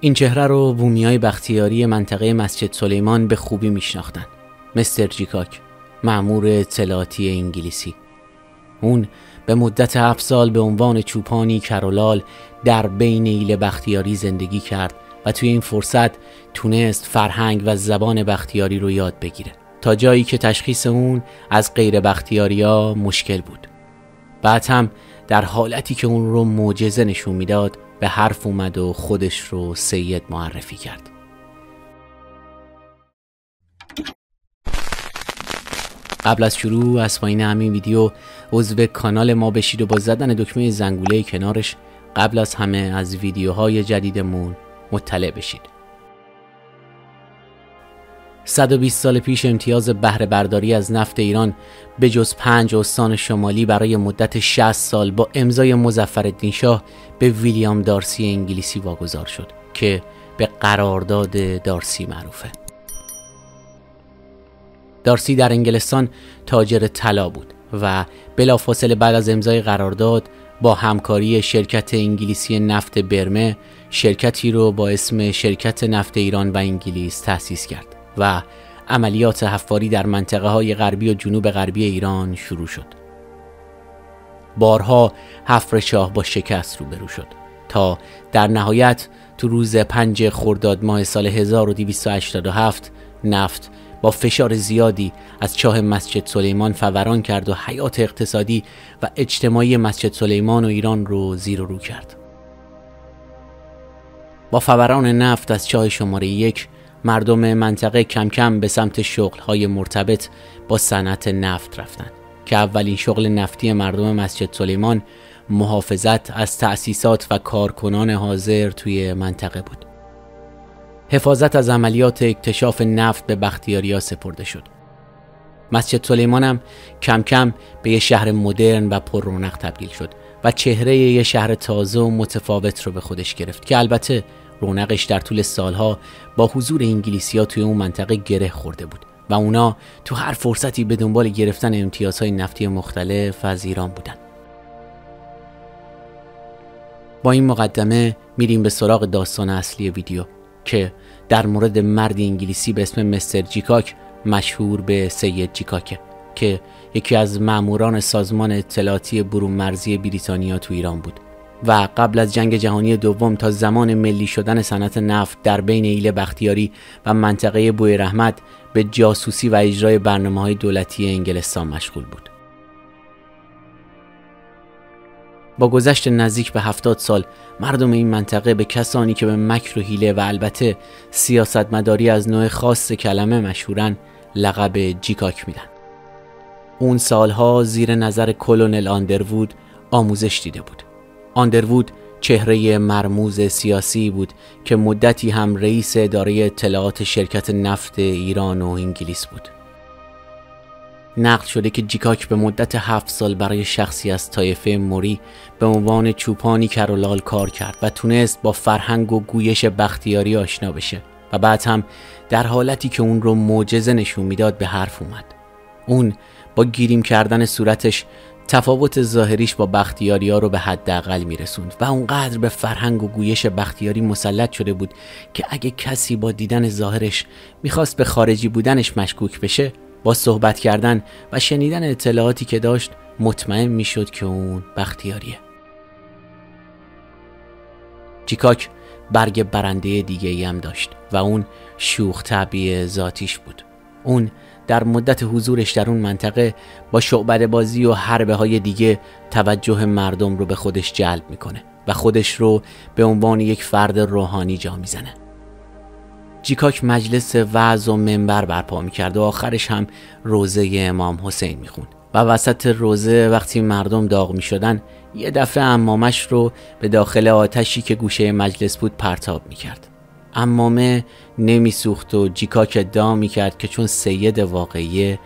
این چهره رو بومیای بختیاری منطقه مسجد سلیمان به خوبی میشناختن. مستر جیکاک، مأمور اطلاعاتی انگلیسی. اون به مدت 7 سال به عنوان چوپانی کرولال در بین ایل بختیاری زندگی کرد و توی این فرصت تونست فرهنگ و زبان بختیاری رو یاد بگیره، تا جایی که تشخیص اون از غیر بختیاریا مشکل بود. بعد هم در حالتی که اون رو معجزه نشون میداد به حرف اومد و خودش رو سید معرفی کرد. قبل از شروع از پایین همین ویدیو عضو کانال ما بشید و با زدن دکمه زنگوله کنارش قبل از همه از ویدیوهای جدیدمون مطلع بشید. 120 سال پیش امتیاز بهره برداری از نفت ایران به جز 5 استان شمالی برای مدت 60 سال با امضای مظفرالدین شاه به ویلیام دارسی انگلیسی واگذار شد که به قرارداد دارسی معروفه. دارسی در انگلستان تاجر طلا بود و بلافاصله بعد از امضای قرارداد با همکاری شرکت انگلیسی نفت برمه شرکتی رو با اسم شرکت نفت ایران و انگلیس تأسیس کرد و عملیات حفاری در منطقه های غربی و جنوب غربی ایران شروع شد. بارها حفر شاه با شکست روبرو شد تا در نهایت تو روز 5 خرداد ماه سال 1287 نفت با فشار زیادی از چاه مسجد سلیمان فوران کرد و حیات اقتصادی و اجتماعی مسجد سلیمان و ایران رو زیر و رو کرد. با فوران نفت از چاه شماره 1 مردم منطقه کم کم به سمت شغل‌های مرتبط با صنعت نفت رفتند که اولین شغل نفتی مردم مسجد سلیمان محافظت از تأسیسات و کارکنان حاضر توی منطقه بود. حفاظت از عملیات اکتشاف نفت به بختیاریا سپرده شد. مسجد سلیمان هم کم کم به یه شهر مدرن و پر رونق تبدیل شد و چهره یه شهر تازه و متفاوت رو به خودش گرفت که البته رونقش در طول سالها با حضور انگلیسی‌ها توی اون منطقه گره خورده بود و اونا تو هر فرصتی به دنبال گرفتن امتیازهای نفتی مختلف از ایران بودن. با این مقدمه میریم به سراغ داستان اصلی ویدیو که در مورد مردی انگلیسی به اسم مستر جیکاک مشهور به سید جیکاکه که یکی از ماموران سازمان اطلاعاتی برون مرزی بریتانیا تو ایران بود و قبل از جنگ جهانی دوم تا زمان ملی شدن صنعت نفت در بین ایل بختیاری و منطقه بویراحمد به جاسوسی و اجرای برنامه‌های دولتی انگلستان مشغول بود. با گذشت نزدیک به 70 سال مردم این منطقه به کسانی که به مکر و حیله و البته سیاستمداری از نوع خاص کلمه مشهورن لقب جیکاک میدن. اون سالها زیر نظر کلونل آندروود آموزش دیده بود. آندروود چهره مرموز سیاسی بود که مدتی هم رئیس اداره اطلاعات شرکت نفت ایران و انگلیس بود. نقل شده که جیکاک به مدت 7 سال برای شخصی از طایفه موری به عنوان چوپانی کرولال کار کرد و تونست با فرهنگ و گویش بختیاری آشنا بشه و بعد هم در حالتی که اون رو معجزه نشون میداد به حرف اومد. اون با گیریم کردن صورتش تفاوت ظاهریش با بختیاریا رو به حداقل میرسوند و اونقدر به فرهنگ و گویش بختیاری مسلط شده بود که اگه کسی با دیدن ظاهرش میخواست به خارجی بودنش مشکوک بشه، با صحبت کردن و شنیدن اطلاعاتی که داشت مطمئن میشد که اون بختیاریه. جیکاک برگ برنده دیگه ای هم داشت و اون شوخ طبعی ذاتیش بود. اون در مدت حضورش در اون منطقه با شعبده بازی و حربه های دیگه توجه مردم رو به خودش جلب میکنه و خودش رو به عنوان یک فرد روحانی جا میزنه. جیکاک مجلس وعظ و منبر برپا میکرد و آخرش هم روزه امام حسین میخوند و وسط روزه وقتی مردم داغ میشدن یه دفعه عمامش رو به داخل آتشی که گوشه مجلس بود پرتاب میکرد. عمامه نمیسوخت و جیکاک ادعا میکرد که چون سید واقعی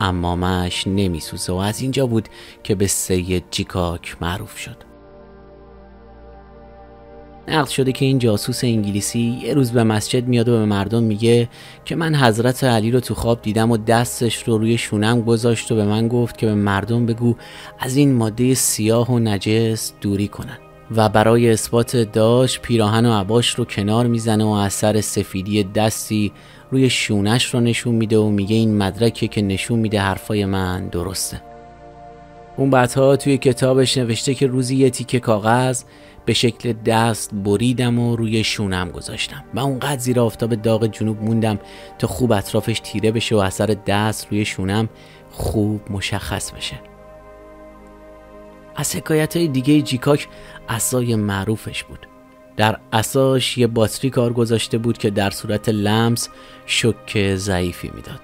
عمامش نمیسوزه و از اینجا بود که به سید جیکاک معروف شد. نقل شده که این جاسوس انگلیسی یه روز به مسجد میاد و به مردم میگه که من حضرت علی رو تو خواب دیدم و دستش رو روی شونم گذاشت و به من گفت که به مردم بگو از این ماده سیاه و نجس دوری کنن و برای اثبات ادعاش پیراهن و عباش رو کنار میزنه و اثر سفیدی دستی روی شونش رو نشون میده و میگه این مدرکه که نشون میده حرفای من درسته. اون بعدها توی کتابش نوشته که روزی یه تیکه کاغذ به شکل دست بریدم و روی شونم گذاشتم و اونقدر زیر آفتاب داغ جنوب موندم تا خوب اطرافش تیره بشه و اثر دست روی شونم خوب مشخص بشه. از حکایت‌های دیگه جیکاک عصای معروفش بود. در عصاش یه باتری کار گذاشته بود که در صورت لمس شوک ضعیفی میداد.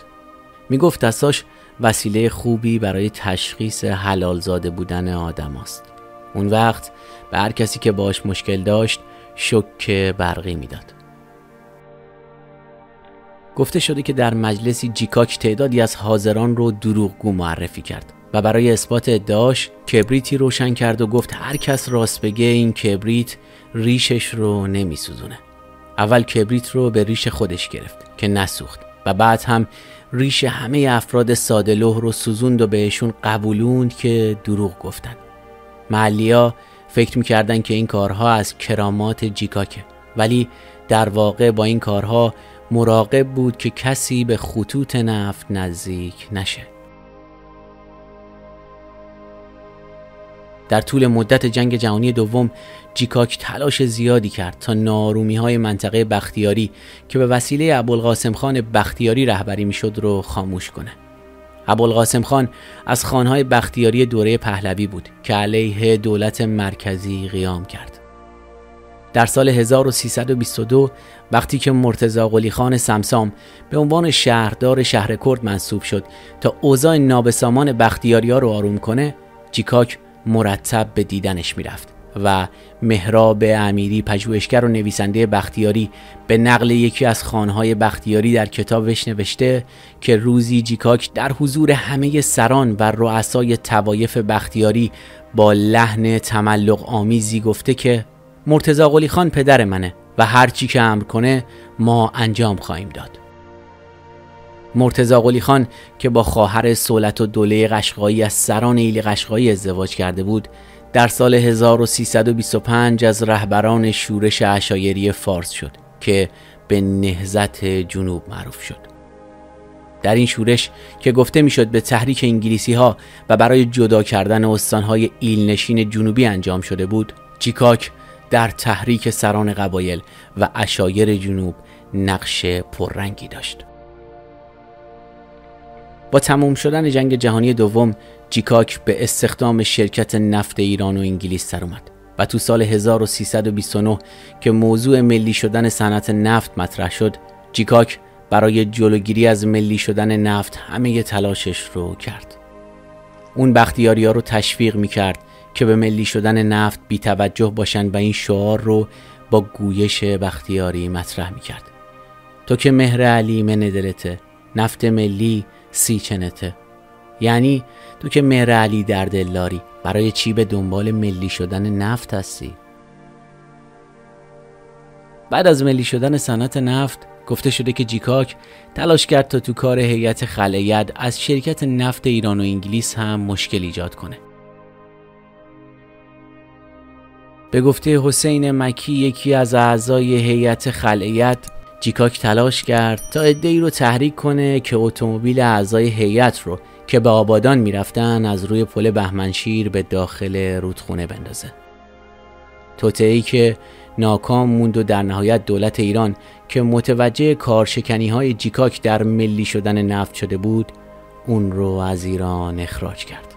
میگفت عصاش وسیله خوبی برای تشخیص حلال زاده بودن آدم است. اون وقت به هر کسی که باش مشکل داشت شوک برقی میداد. گفته شده که در مجلسی جیکاک تعدادی از حاضران رو دروغگو معرفی کرد و برای اثبات ادعاش کبریتی روشن کرد و گفت هر کس راست بگه این کبریت ریشش رو نمیسوزونه. اول کبریت رو به ریش خودش گرفت که نسوخت و بعد هم ریش همه افراد ساده‌لوح رو سوزوند و بهشون قبولوند که دروغ گفتن. محلی‌ها فکر می‌کردن که این کارها از کرامات جیکاکه، ولی در واقع با این کارها مراقب بود که کسی به خطوط نفت نزدیک نشه. در طول مدت جنگ جهانی دوم جیکاک تلاش زیادی کرد تا ناآرومی‌های منطقه بختیاری که به وسیله ابوالقاسم خان بختیاری رهبری می‌شد رو خاموش کنه. ابوالقاسم خان از خانهای بختیاری دوره پهلوی بود که علیه دولت مرکزی قیام کرد. در سال 1322 وقتی که مرتضی قلی خان سمسام به عنوان شهردار شهر کرد منصوب شد تا اوضاع نابسامان بختیاری‌ها رو آروم کنه، جیکاک مرتب به دیدنش میرفت و مهراب امیری پژوهشگر و نویسنده بختیاری به نقل یکی از خانهای بختیاری در کتابش نوشته که روزی جیکاک در حضور همه سران و رؤسای طوایف بختیاری با لحن تملق آمیزی گفته که مرتضی قلی خان پدر منه و هر چی که امر کنه ما انجام خواهیم داد. مرتضی قلی خان که با خواهر صولت الدوله قشقایی از سران ایل قشقایی ازدواج کرده بود، در سال 1325 از رهبران شورش عشایری فارس شد که به نهضت جنوب معروف شد. در این شورش که گفته میشد به تحریک انگلیسی ها و برای جدا کردن استانهای ایلنشین جنوبی انجام شده بود، جیکاک در تحریک سران قبایل و عشایر جنوب نقش پررنگی داشت. با تمام شدن جنگ جهانی دوم جیکاک به استخدام شرکت نفت ایران و انگلیس سر اومد و تو سال 1329 که موضوع ملی شدن صنعت نفت مطرح شد، جیکاک برای جلوگیری از ملی شدن نفت همه تلاشش رو کرد. اون بختیاری‌ها رو تشویق می‌کرد که به ملی شدن نفت بی توجه باشن و این شعار رو با گویش بختیاری مطرح می‌کرد. تو که مهر علی من دلته، نفت ملی سی چنته. یعنی تو که مهر علی در دل داری، برای چی به دنبال ملی شدن نفت هستی؟ بعد از ملی شدن صنعت نفت گفته شده که جیکاک تلاش کرد تا تو کار هیئت خلع-ید از شرکت نفت ایران و انگلیس هم مشکل ایجاد کنه. به گفته حسین مکی یکی از اعضای هیئت خلع-ید، جیکاک تلاش کرد تا عده‌ای رو تحریک کنه که اتومبیل اعضای هیئت رو که به آبادان میرفتن از روی پل بهمنشیر به داخل رودخونه بندازه. توطئه‌ای که ناکام موند و در نهایت دولت ایران که متوجه کارشکنی‌های جیکاک در ملی شدن نفت شده بود، اون رو از ایران اخراج کرد.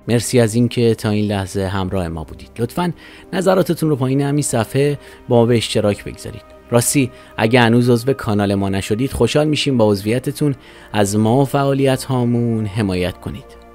مرسی از اینکه تا این لحظه همراه ما بودید. لطفاً نظراتتون رو پایین همین صفحه با ما به اشتراک بگذارید. راستی اگه هنوز عضو کانال ما نشدید خوشحال میشیم با عضویتتون از ما و فعالیت هامون حمایت کنید.